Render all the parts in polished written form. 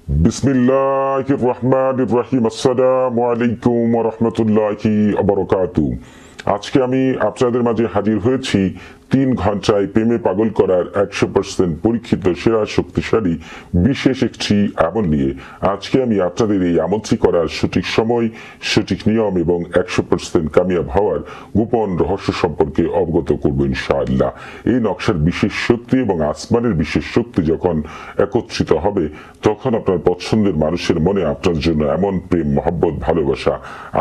বিসমিল্লাহির রহমানির রহিম। আসসালামু আলাইকুম ওয়া রাহমাতুল্লাহি ওয়া বারাকাতুহু। আজকে আমি আপনাদের মাঝে হাজির হয়েছি 3 ঘন্টায় প্রেমে পাগল করার 100% পরীক্ষিত সেরা শক্তিশালী বিশেষ একটি আমল নিয়ে। আজকে আমি আপনাদের এই আমলটি করার সঠিক সময়, সঠিক নিয়ম এবং 100% কামিয়াব হওয়ার গোপন রহস্য সম্পর্কে অবগত করব ইনশাআল্লাহ। এই নকশার বিশেষ শক্তি এবং আসমানের বিশেষ শক্তি যখন একত্রিত হবে, তখন আপনার পছন্দের মানুষের মনে আপনার জন্য এমন প্রেম, মহব্বত, ভালোবাসা,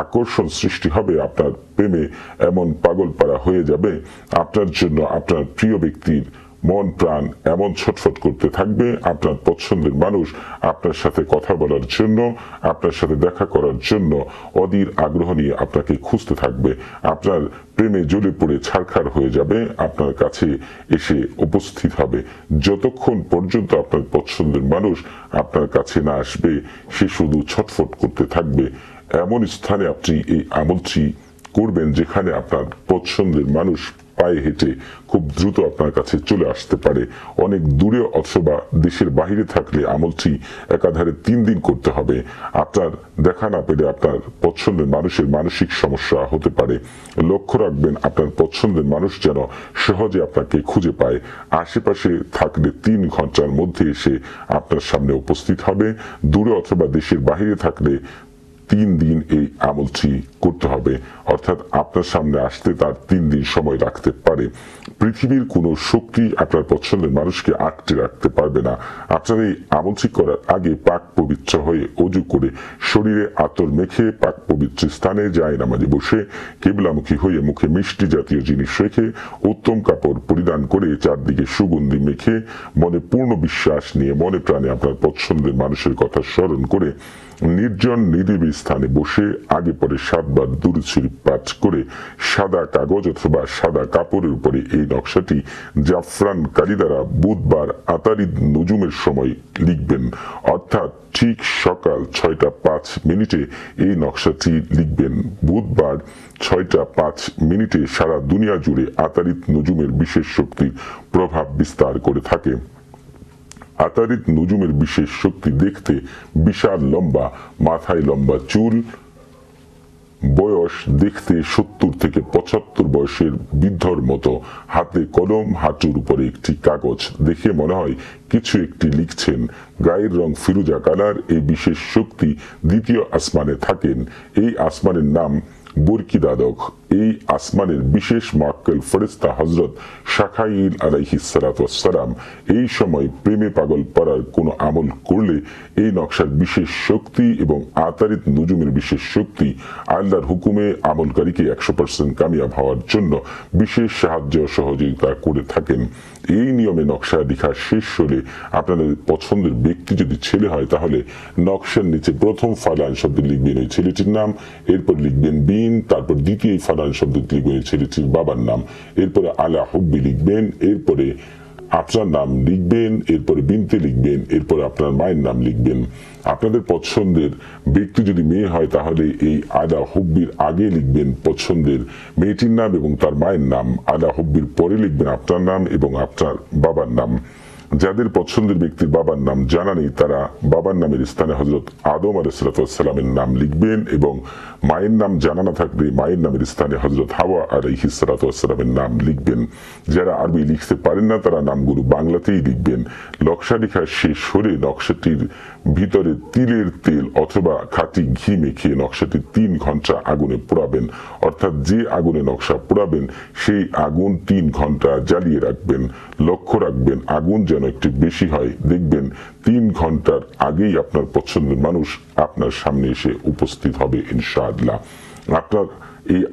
আকর্ষণ সৃষ্টি হবে, আপনার প্রেমে এমন পাগল পারা হয়ে যাবে, আপনার জন্য আপনার প্রিয় ব্যক্তির মন প্রাণ এমন ছটফট করতে থাকবে, আপনার পছন্দের মানুষ আপনার সাথে কথা বলার জন্য, আপনার সাথে দেখা করার জন্য অধীর আগ্রহ নিয়ে আপনাকে খুঁজতে থাকবে, আপনার প্রেমে জ্বলে পড়ে ছারখার হয়ে যাবে, আপনার কাছে এসে উপস্থিত হবে। যতক্ষণ পর্যন্ত আপনার পছন্দের মানুষ আপনার কাছে না আসবে, সে শুধু ছটফট করতে থাকবে। এমন স্থানে আপনি এই আমলটি করবেন যেখানে আপনার পছন্দের মানুষ পায়ে হেঁটে খুব দ্রুত আপনার কাছে চলে আসতে পারে। অনেক দূরে অথবা দেশের বাহিরে থাকলে আমলটি একাধারে 3 দিন করতে হবে। আপনার দেখা না পেলে আপনার পছন্দের মানুষের মানসিক সমস্যা হতে পারে। লক্ষ্য রাখবেন আপনার পছন্দের মানুষ যেন সহজে আপনাকে খুঁজে পায়। আশেপাশে থাকলে 3 ঘন্টার মধ্যে এসে আপনার সামনে উপস্থিত হবে। দূরে অথবা দেশের বাহিরে থাকলে 3 দিন এই আমলটি করতে হবে, অর্থাৎ আপনার সামনে আসতে তার 3 দিন সময় রাখতে পারে। পৃথিবীর কোনো শক্তি আপনার পছন্দের মানুষকে আটকে রাখতে পারবে না। আপনার এই আমলটি করার আগে পাক পবিত্র হয়ে ওযু করে শরীরে আতর মেখে পাক পবিত্র স্থানে জায়নামাজে বসে কিবলামুখী হয়ে মুখে মিষ্টি জাতীয় জিনিস রেখে উত্তম কাপড় পরিধান করে চারদিকে সুগন্ধি মেখে মনে পূর্ণ বিশ্বাস নিয়ে মনে প্রাণে আপনার পছন্দের মানুষের কথা স্মরণ করে নির্জন নিরিবিলি স্থানে বসে আগে পরে 7 বার দুরূদ শরীফ পাঠ করে সাদা কাগজ অথবা সাদা কাপড়ের উপরে এই নকশাটি জাফরান কালি দ্বারা বুধবার আতারিদ নুজুমের সময় লিখবেন, অর্থাৎ ঠিক সকাল 6টা 5 মিনিটে এই নকশাটি লিখবেন। বুধবার 6টা 5 মিনিটে সারা দুনিয়া জুড়ে আতারিদ নুজুমের বিশেষ শক্তির প্রভাব বিস্তার করে থাকে। আতারিদ নুজুমের বিশেষ শক্তি দেখতে বিশাল লম্বা, মাথায় লম্বা চুল, বয়স দেখতে 70 থেকে 75 বয়সের বৃদ্ধর মতো, হাতে কলম, হাঁটুর উপরে একটি কাগজ, দেখে মনে হয় কিছু একটি লিখছেন। গায়ের রং ফিরোজা কালার। এই বিশেষ শক্তি দ্বিতীয় আসমানে থাকেন। এই আসমানের নাম বরকিদাদক। এই আসমানের বিশেষ মোয়াক্কেল ফেরেশতা হযরত শাকাইল আলাইহিস সালাতু ওয়াস সালাম। এই সময় প্রেমে পাগল পড়ার কোনো আমল করলে এই নকশার বিশেষ শক্তি এবং আতারিদ নুজুমের বিশেষ শক্তি আল্লাহর হুকুমে আমলকারীকে 100% কামিয়াব হওয়ার জন্য বিশেষ সাহায্য সহযোগিতা করে থাকেন। এই নিয়মে নকশা লেখা শেষ হলে আপনাদের পছন্দের ব্যক্তি যদি ছেলে হয়, তাহলে নকশার নিচে প্রথম ফালান শব্দ লিখবেন ওই ছেলেটির নাম, এরপর লিখবেন বিন, তারপর দ্বিতীয় ফালান শব্দ লিখবেন ওই ছেলেটির বাবার নাম, এরপরে আলা হুব্বি লিখবেন, এরপরে আপনার নাম লিখবেন, এরপরে বিনতে লিখবেন, এরপরে আপনার মায়ের নাম লিখবেন। আপনাদের পছন্দের ব্যক্তি যদি মেয়ে হয়, তাহলে এই আলা হুব্বির আগে লিখবেন পছন্দের মেয়েটির নাম এবং তার মায়ের নাম। আলা হুব্বির পরে লিখবেন আপনার নাম এবং আপনার বাবার নাম। যাদের পছন্দের ব্যক্তির বাবার নাম জানা নেই, তারা বাবার নামের স্থানে হযরত আদম আলাইহিস সালামের নাম লিখবেন এবং মায়ের নাম জানা না থাকলে মায়ের নামের স্থানে হযরত হাওয়া আলাইহিস সালামের নাম লিখবেন। যারা আরবি লিখতে পারেন না, তারা নামগুলো বাংলাতেই লিখবেন। নকশা লেখা শেষ হলে নকশাটির ভিতরে তিলের তেল অথবা খাঁটি ঘি মেখে নকশাটি 3 ঘন্টা আগুনে পোড়াবেন, অর্থাৎ যে আগুনে নকশা পোড়াবেন সেই আগুন 3 ঘন্টা জ্বালিয়ে রাখবেন। লক্ষ্য রাখবেন আগুন যেন একটু বেশি হয়। দেখবেন 3 ঘন্টার আগেই আপনার পছন্দের মানুষ আপনার সামনে এসে উপস্থিত হবে ইনশাআল্লাহ। আপনার এই